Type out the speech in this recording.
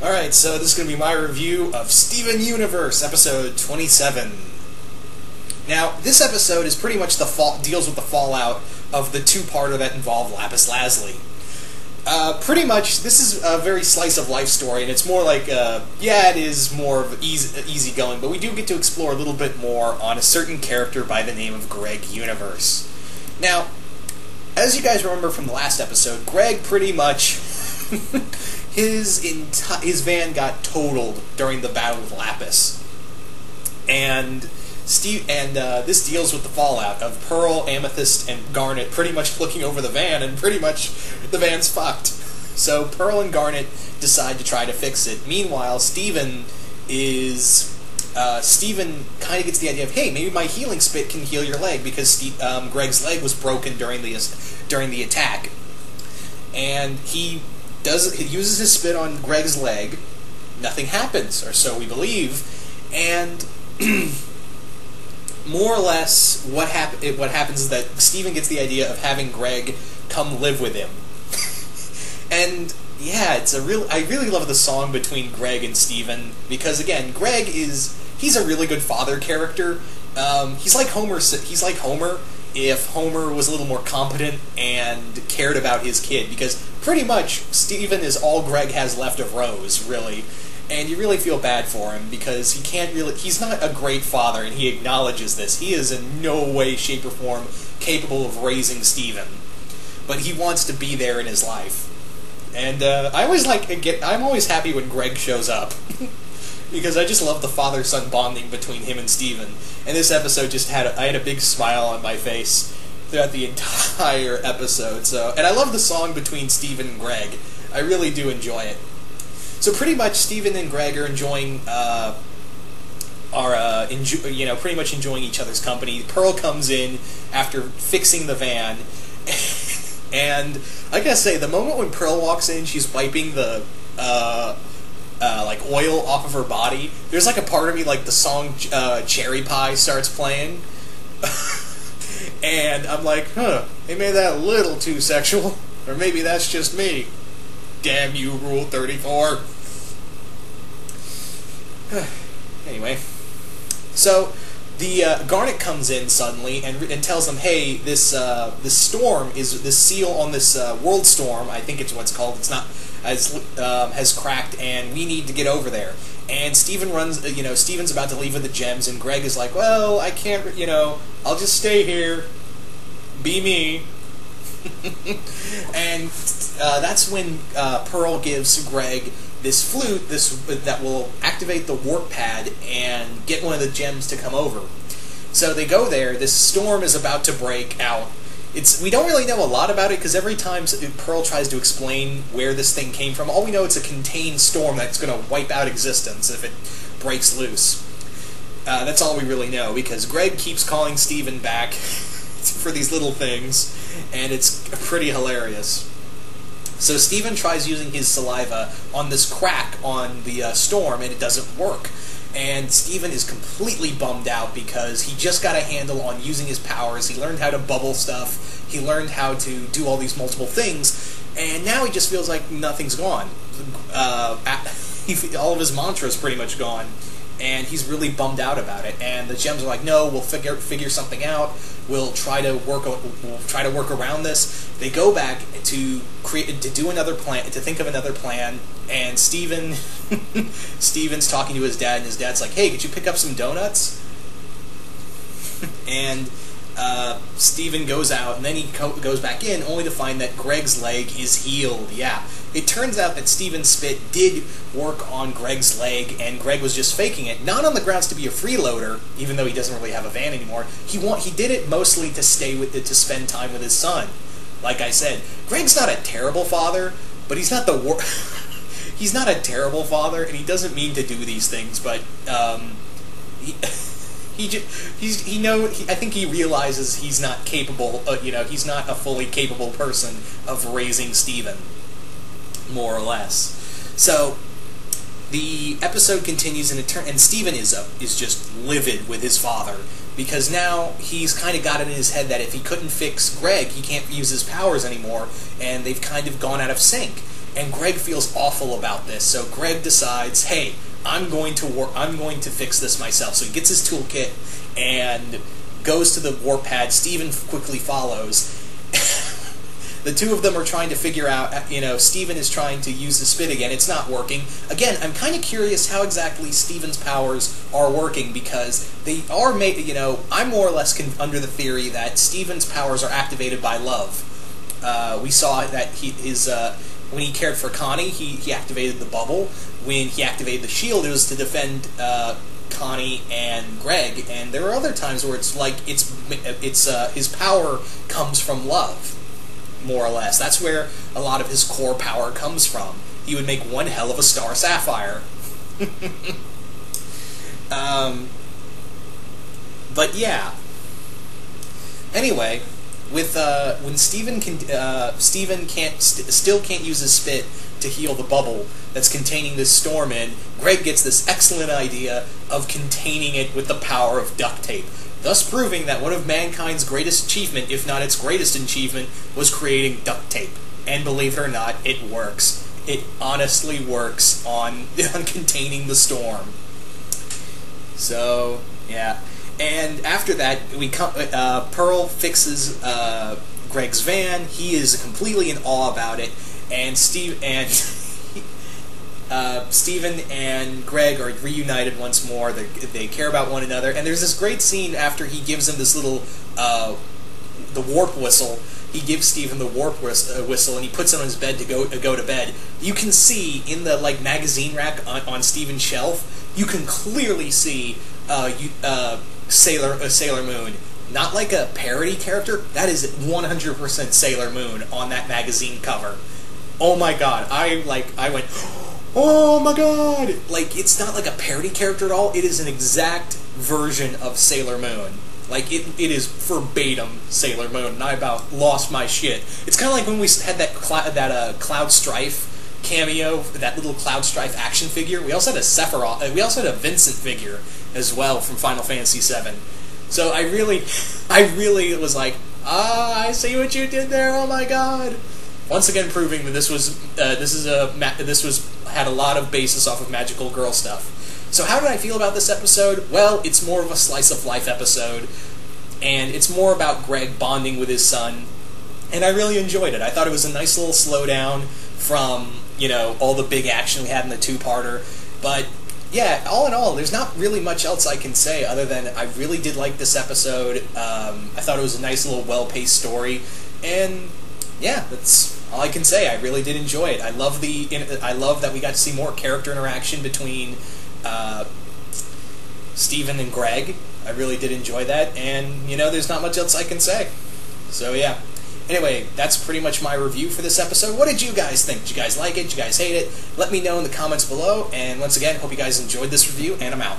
Alright, so this is going to be my review of Steven Universe, episode 27. Now, this episode is pretty much deals with the fallout of the two-parter that involved Lapis Lazuli. Pretty much, this is a very slice-of-life story, and it's more like, yeah, it is more of easygoing, but we do get to explore a little bit more on a certain character by the name of Greg Universe. Now, as you guys remember from the last episode, Greg pretty much... his van got totaled during the battle with Lapis, and this deals with the fallout of Pearl, Amethyst, and Garnet pretty much looking over the van, and pretty much the van's fucked. So Pearl and Garnet decide to try to fix it. Meanwhile, Steven kind of gets the idea of, hey, maybe my healing spit can heal your leg, because Greg's leg was broken during the attack, and he uses his spit on Greg's leg. Nothing happens, or so we believe, and more or less what happens is that Steven gets the idea of having Greg come live with him. And yeah, I really love the song between Greg and Steven, because again, he's a really good father character. He's like Homer if Homer was a little more competent and cared about his kid, because pretty much Steven is all Greg has left of Rose, really, and you really feel bad for him, because he's not a great father, and he acknowledges this. He is in no way, shape, or form capable of raising Steven, but he wants to be there in his life. And I'm always happy when Greg shows up. Because I just love the father-son bonding between him and Steven. And this episode I had a big smile on my face throughout the entire episode. And I love the song between Steven and Greg. I really do enjoy it. So pretty much Steven and Greg are pretty much enjoying each other's company. Pearl comes in after fixing the van. And I gotta say, the moment when Pearl walks in, she's wiping the like oil off of her body. There's like a part of me, like the song Cherry Pie starts playing, and I'm like, they made that a little too sexual, or maybe that's just me. Damn you, Rule 34. Anyway, so the Garnet comes in suddenly and tells them, hey, this storm this seal on this world storm, I think it's what's called. It's not. Has cracked, and we need to get over there. And Steven Steven's about to leave with the gems, and Greg is like, well, I can't, I'll just stay here, be me. And that's when Pearl gives Greg this flute, that will activate the warp pad and get one of the gems to come over. So they go there. This storm is about to break out. We don't really know a lot about it, because every time Pearl tries to explain where this thing came from, all we know it's a contained storm that's going to wipe out existence if it breaks loose. That's all we really know, because Greg keeps calling Steven back for these little things, and it's pretty hilarious. So Steven tries using his saliva on this crack on the storm, and it doesn't work. And Steven is completely bummed out, because he just got a handle on using his powers. He learned how to bubble stuff. He learned how to do all these multiple things. And now he just feels like nothing's gone. All of his mantra's pretty much gone. And he's really bummed out about it. And the gems are like, no, we'll figure something out. We'll try to work around this. They go back to do another plan, to think of another plan. And Steven's talking to his dad, and his dad's like, hey, could you pick up some donuts? And Steven goes out, and then he goes back in, only to find that Greg's leg is healed. Yeah. It turns out that Steven's spit did work on Greg's leg, and Greg was just faking it. Not on the grounds to be a freeloader, even though he doesn't really have a van anymore. He did it mostly to spend time with his son. Like I said, Greg's not a terrible father, but he's not the he's not a terrible father, and he doesn't mean to do these things, but I think he realizes he's not capable. He's not a fully capable person of raising Steven, more or less. So the episode continues, and Steven is just livid with his father, because now he's kind of got it in his head that if he couldn't fix Greg, he can't use his powers anymore, and they've kind of gone out of sync. and Greg feels awful about this. So Greg decides, hey, I'm going to fix this myself. So he gets his toolkit and goes to the warp pad. Steven quickly follows. The two of them are trying to figure out, Steven is trying to use the spit again. It's not working. Again, I'm kind of curious how exactly Steven's powers are working, because they are made, I'm more or less under the theory that Steven's powers are activated by love. We saw that when he cared for Connie, he activated the bubble. When he activated the shield, it was to defend Connie and Greg. And there are other times where it's like his power comes from love, more or less. That's where a lot of his core power comes from. He would make one hell of a Star Sapphire. But yeah. Anyway, with when Steven still can't use his spit to heal the bubble that's containing this storm in, Greg gets this excellent idea of containing it with the power of duct tape, thus proving that one of mankind's greatest achievement, if not its greatest achievement, was creating duct tape. And believe it or not, it works. It honestly works on containing the storm. So, yeah. And after that, Pearl fixes Greg's van. He is completely in awe about it, and Steven and Greg are reunited once more. They care about one another, and there's this great scene after he gives him this little the warp whistle. He gives Steven the warp whistle, and he puts it on his bed to go to bed. You can see in the magazine rack on Steven's shelf, you can clearly see Sailor Moon. Not like a parody character. That is 100% Sailor Moon on that magazine cover. Oh my god! I went, oh my god! It's not like a parody character at all. It is an exact version of Sailor Moon. It is verbatim Sailor Moon, and I about lost my shit. It's kind of like when we had that Cloud Strife cameo, that little Cloud Strife action figure. We also had a Sephiroth. We also had a Vincent figure as well from Final Fantasy VII. So I really was like, I see what you did there. Oh my god! Once again, proving that this had a lot of basis off of magical girl stuff. So how did I feel about this episode? Well, it's more of a slice of life episode, and it's more about Greg bonding with his son, and I really enjoyed it. I thought it was a nice little slowdown from all the big action we had in the two-parter, but yeah, all in all, there's not really much else I can say other than I really did like this episode. I thought it was a nice little well-paced story, and yeah, that's all I can say. I really did enjoy it. I love that we got to see more character interaction between Steven and Greg. I really did enjoy that, and there's not much else I can say. So yeah. Anyway, that's pretty much my review for this episode. What did you guys think? Did you guys like it? Did you guys hate it? Let me know in the comments below, and once again, hope you guys enjoyed this review, and I'm out.